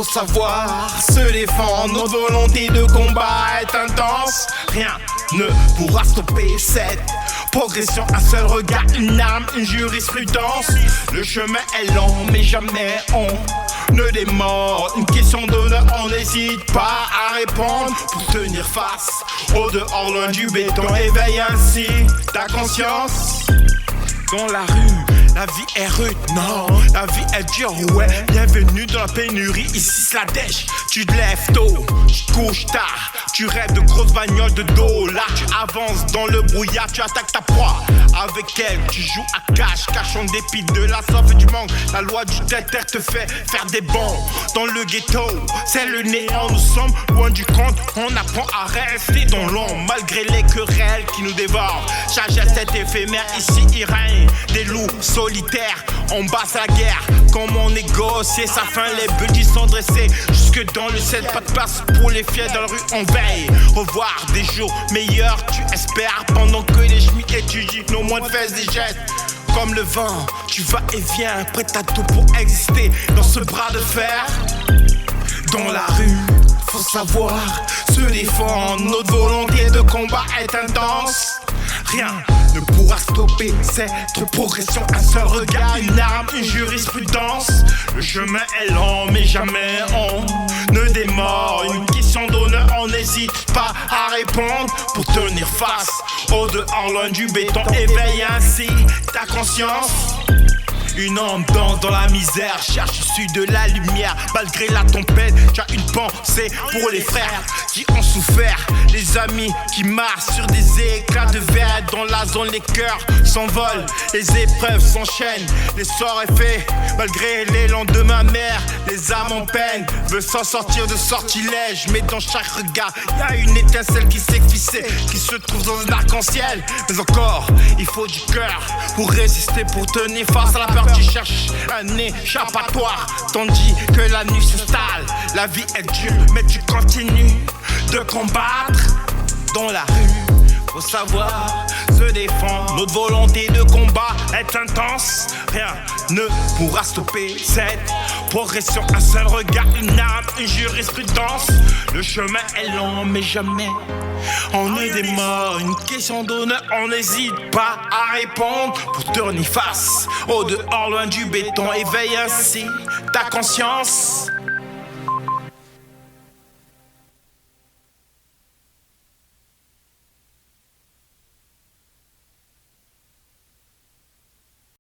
faut savoir se défendre. Notre volonté de combat est intense. Rien ne pourra stopper cette progression. Un seul regard, une arme, une jurisprudence. Le chemin est long, mais jamais on ne démord. Une question d'honneur, on n'hésite pas à répondre. Pour tenir face au dehors loin du béton. Éveille ainsi ta conscience. Dans la rue, la vie est rude, non, la vie est dure, ouais. Bienvenue dans la pénurie, ici c'est la dèche. Tu te lèves tôt, tu te couches tard. Tu rêves de grosses bagnoles de dollars. Tu avances dans le brouillard, tu attaques ta proie. Avec elle, tu joues à cache-cache en dépit de la soif et du manque. La loi du déter te fait faire des bons. Dans le ghetto, c'est le néant. Nous sommes loin du compte, on apprend à rester dans l'ombre. Malgré les querelles qui nous dévorent, chaque geste est éphémère, ici il règne des loups solitaires. On bat la guerre, comment négocier sa fin. Les budgets sont dressés jusque dans le ciel. Pas de place pour les fiers dans la rue, on veille. Revoir des jours meilleurs, tu espères. Pendant que les chemins étudient, nos moins de fesses des gestes. Comme le vent, tu vas et viens, prêt à tout pour exister dans ce bras de fer. Dans la rue, faut savoir se défendre. Notre volonté de combat est intense. Rien ne pourra stopper cette progression. Un seul regard, une arme, une jurisprudence. Le chemin est long, mais jamais on ne démord. Une question d'honneur, on n'hésite pas à répondre. Pour tenir face au dehors loin du béton. Éveille ainsi ta conscience. Une âme dans la misère, cherche issu de la lumière. Malgré la tempête, tu as une pensée pour les frères qui ont souffert. Les amis qui marchent sur des éclats de verre. Dans la zone, les cœurs s'envolent, les épreuves s'enchaînent. Les soirs est fait, malgré les lendemains amers. Les âmes en peine veulent s'en sortir de sortilège. Mais dans chaque regard, y a une étincelle qui s'est fixée, qui se trouve dans un arc-en-ciel. Mais encore, il faut du cœur pour résister, pour tenir face à la peur. Tu cherches un échappatoire, tandis que la nuit s'installe. La vie est dure, mais tu continues de combattre. Dans la rue, faut savoir se défendre. Notre volonté de combat est intense. Rien ne pourra stopper cette progression. Un seul regard, une arme, une jurisprudence. Le chemin est long, mais jamais on ne démord. Une question d'honneur, on n'hésite pas à répondre. Pour tenir face au dehors loin du béton. Éveille ainsi ta conscience.